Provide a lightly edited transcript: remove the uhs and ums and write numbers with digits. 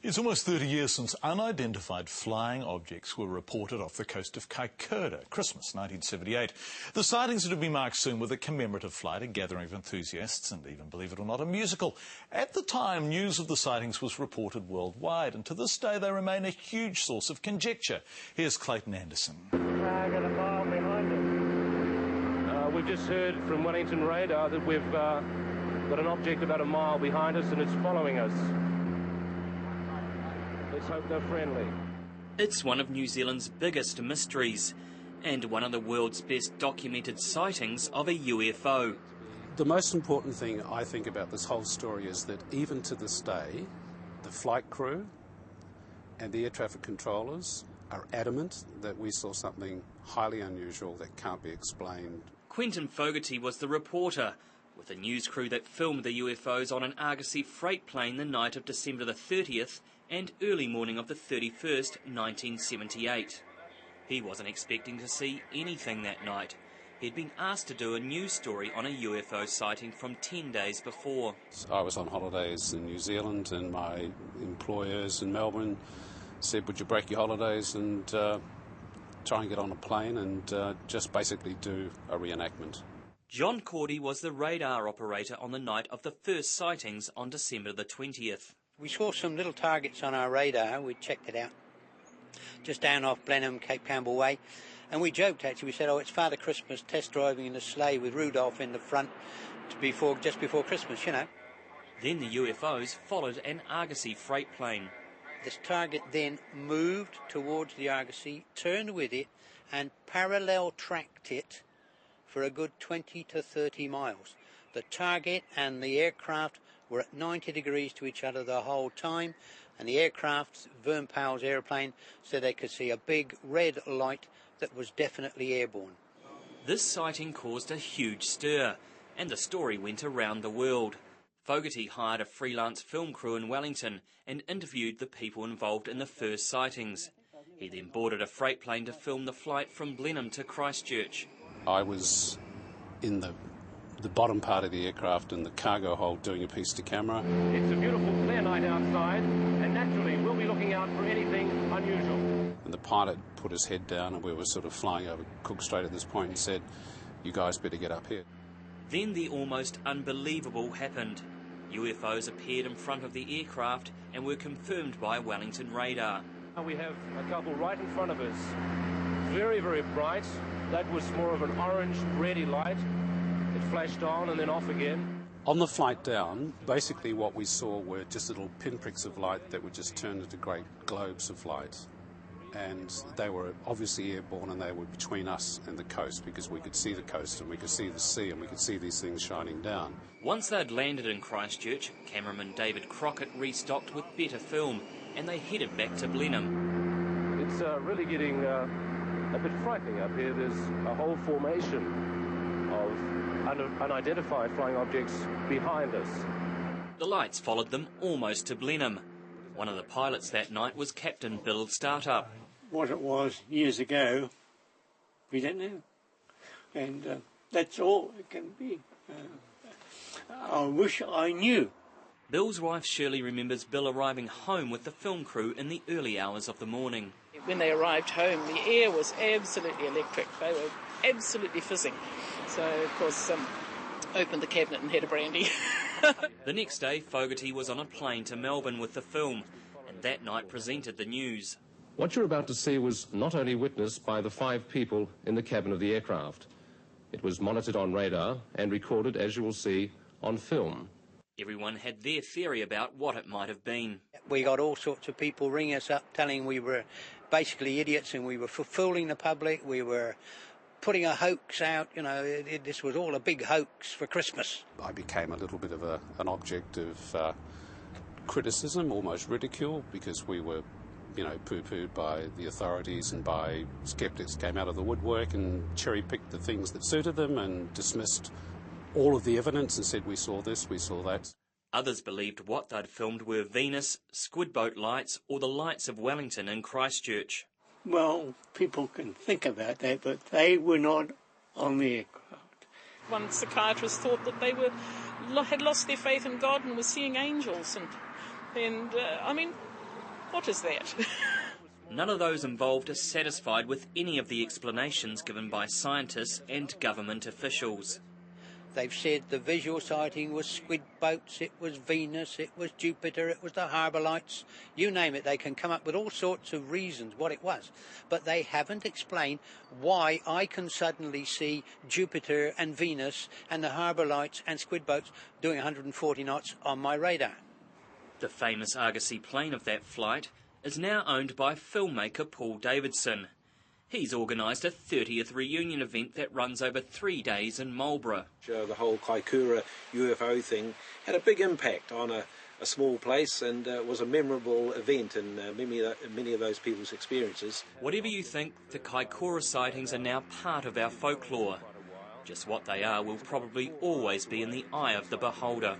It's almost 30 years since unidentified flying objects were reported off the coast of Kaikoura, Christmas 1978. The sightings are to be marked soon with a commemorative flight, a gathering of enthusiasts, and even, believe it or not, a musical. At the time, news of the sightings was reported worldwide, and to this day they remain a huge source of conjecture. Here's Clayton Anderson. Target a mile behind us. We've just heard from Wellington radar that we've got an object about a mile behind us and it's following us. Let's hope they're friendly. It's one of New Zealand's biggest mysteries and one of the world's best documented sightings of a UFO. The most important thing I think about this whole story is that even to this day, the flight crew and the air traffic controllers are adamant that we saw something highly unusual that can't be explained. Quentin Fogarty was the reporter with a news crew that filmed the UFOs on an Argosy freight plane the night of December the 30th and early morning of the 31st, 1978. He wasn't expecting to see anything that night. He'd been asked to do a news story on a UFO sighting from 10 days before. I was on holidays in New Zealand and my employers in Melbourne said, would you break your holidays and try and get on a plane and just basically do a reenactment. John Cordy was the radar operator on the night of the first sightings on December the 20th. We saw some little targets on our radar. We checked it out just down off Blenheim, Cape Campbell Way. And we joked, actually. We said, oh, it's Father Christmas test driving in a sleigh with Rudolph in the front just before Christmas, you know. Then the UFOs followed an Argosy freight plane. This target then moved towards the Argosy, turned with it, and parallel tracked it for a good 20 to 30 miles. The target and the aircraft were at 90 degrees to each other the whole time, and the aircraft, Vern Powell's airplane, said they could see a big red light that was definitely airborne. This sighting caused a huge stir, and the story went around the world. Fogarty hired a freelance film crew in Wellington and interviewed the people involved in the first sightings. He then boarded a freight plane to film the flight from Blenheim to Christchurch. I was in the bottom part of the aircraft in the cargo hold doing a piece to camera. It's a beautiful clear night outside, and naturally we'll be looking out for anything unusual. And the pilot put his head down and we were sort of flying over Cook Strait at this point and said, you guys better get up here. Then the almost unbelievable happened. UFOs appeared in front of the aircraft and were confirmed by Wellington radar. We have a couple right in front of us. Very, very bright. That was more of an orange, reddy light. It flashed on and then off again. On the flight down, basically what we saw were just little pinpricks of light that would just turn into great globes of light. And they were obviously airborne and they were between us and the coast because we could see the coast and we could see the sea and we could see these things shining down. Once they'd landed in Christchurch, cameraman David Crockett restocked with better film and they headed back to Blenheim. It's really getting a bit frightening up here. There's a whole formation of unidentified flying objects behind us. The lights followed them almost to Blenheim. One of the pilots that night was Captain Bill Startup. What it was years ago, we don't know. And that's all it can be. I wish I knew. Bill's wife Shirley remembers Bill arriving home with the film crew in the early hours of the morning. When they arrived home, the air was absolutely electric. They were absolutely fizzing. So, of course, opened the cabinet and had a brandy. The next day, Fogarty was on a plane to Melbourne with the film, and that night presented the news. What you're about to see was not only witnessed by the 5 people in the cabin of the aircraft. It was monitored on radar and recorded, as you will see, on film. Everyone had their theory about what it might have been. We got all sorts of people ringing us up telling we were basically idiots and we were fooling the public, we were putting a hoax out, you know, this was all a big hoax for Christmas. I became a little bit of an object of criticism, almost ridicule, because we were, you know, poo-pooed by the authorities and by skeptics came out of the woodwork and cherry-picked the things that suited them and dismissed all of the evidence and said we saw this, we saw that. Others believed what they'd filmed were Venus, squid boat lights or the lights of Wellington in Christchurch. Well, people can think about that, but they were not on the aircraft. One psychiatrist thought that they had lost their faith in God and were seeing angels. And I mean, What is that? None of those involved are satisfied with any of the explanations given by scientists and government officials. They've said the visual sighting was squid boats, it was Venus, it was Jupiter, it was the harbour lights, you name it. They can come up with all sorts of reasons what it was. But they haven't explained why I can suddenly see Jupiter and Venus and the harbour lights and squid boats doing 140 knots on my radar. The famous Argosy plane of that flight is now owned by filmmaker Paul Davidson. He's organised a 30th reunion event that runs over 3 days in Marlborough. The whole Kaikoura UFO thing had a big impact on a small place, and it was a memorable event in many of those people's experiences. Whatever you think, the Kaikoura sightings are now part of our folklore. Just what they are will probably always be in the eye of the beholder.